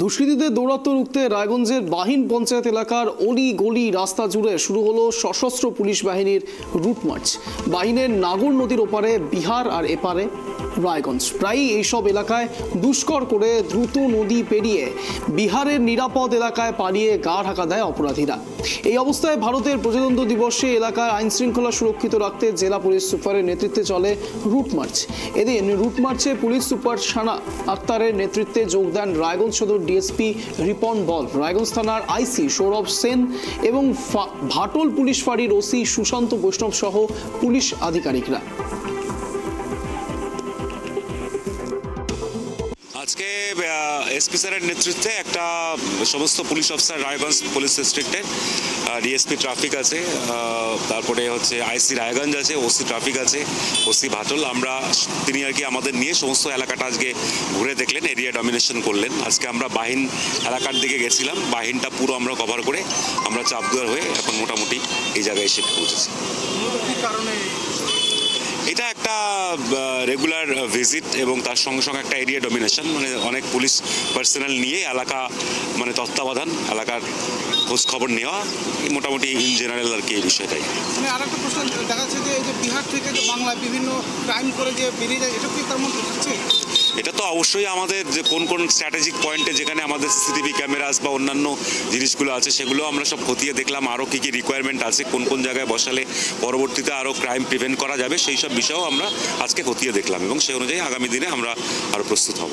দুষ্কৃতীদের দৌরাত্ম্য রুখতে রায়গঞ্জের বাহিন পঞ্চায়েত এলাকার অলি গলি রাস্তা জুড়ে শুরু হলো সশস্ত্র পুলিশ বাহিনীর রুট মার্চ। বাহিনের নাগর নদীর ওপারে বিহার আর এপারে রায়গঞ্জ। প্রায়ই এইসব এলাকায় দুষ্কর করে দ্রুত নদী পেরিয়ে বিহারের নিরাপদ এলাকায় পালিয়ে গা ঢাকা দেয় অপরাধীরা। এই অবস্থায় ভারতের প্রজাতন্ত্র দিবসে এলাকার আইন শৃঙ্খলা সুরক্ষিত রাখতে জেলা পুলিশ সুপারের নেতৃত্বে চলে রুট মার্চ। এদিন রুট মার্চে পুলিশ সুপার সানা আক্তারের নেতৃত্বে যোগ দেন রায়গঞ্জ সদর ডিএসপি রিপন বল, রায়গঞ্জ থানার আইসি সৌরভ সেন এবং ভাটল পুলিশ ফাঁড়ির ওসি সুশান্ত বৈষ্ণব সহ পুলিশ আধিকারিকরা। আজকে এসপি স্যারের নেতৃত্বে একটা সমস্ত পুলিশ অফিসার রায়গঞ্জ পুলিশ ডিস্ট্রিক্টের ডিএসপি ট্রাফিক আছে, তারপরে হচ্ছে আইসি রায়গঞ্জ আছে, ওসি ট্রাফিক আছে, ওসি ভাটল, তিনি আর কি আমাদের নিয়ে সমস্ত এলাকাটা আজকে ঘুরে দেখলেন, এরিয়া ডমিনেশন করলেন। আজকে আমরা বাহিন এলাকার দিকে গেছিলাম, বাহিনটা পুরো আমরা কভার করে আমরা চাপদুয়ার হয়ে এখন মোটামুটি এই জায়গায় এসে পৌঁছেছি। এটা একটা রেগুলার ভিজিট এবং তার সঙ্গে সঙ্গে একটা এরিয়া ডমিনেশন, মানে অনেক পুলিশ পার্সোনাল নিয়ে এলাকা মানে তত্ত্বাবধান, এলাকার খোঁজ খবর নেওয়া, মোটামুটি ইন জেনারেল আর কি এই বিষয়টাই। মানে আর একটা প্রশ্ন দেখা যাচ্ছে যে এই যে বিহার থেকে যে বাংলায় বিভিন্ন ক্রাইম করে যে বেরিয়ে যায়, এটা কি তার মধ্যে হচ্ছে? এটা তো অবশ্যই আমাদের যে কোন কোন স্ট্র্যাটেজিক পয়েন্টে যেখানে আমাদের সিসিটিভি ক্যামেরাস বা অন্যান্য জিনিসগুলো আছে সেগুলো আমরা সব খতিয়ে দেখলাম, আরও কী কী রিকোয়ারমেন্ট আছে, কোন কোন জায়গায় বসালে পরবর্তীতে আরও ক্রাইম প্রিভেন্ট করা যাবে, সেই সব বিষয়েও আমরা আজকে খতিয়ে দেখলাম এবং সেই অনুযায়ী আগামী দিনে আমরা আরও প্রস্তুত হব।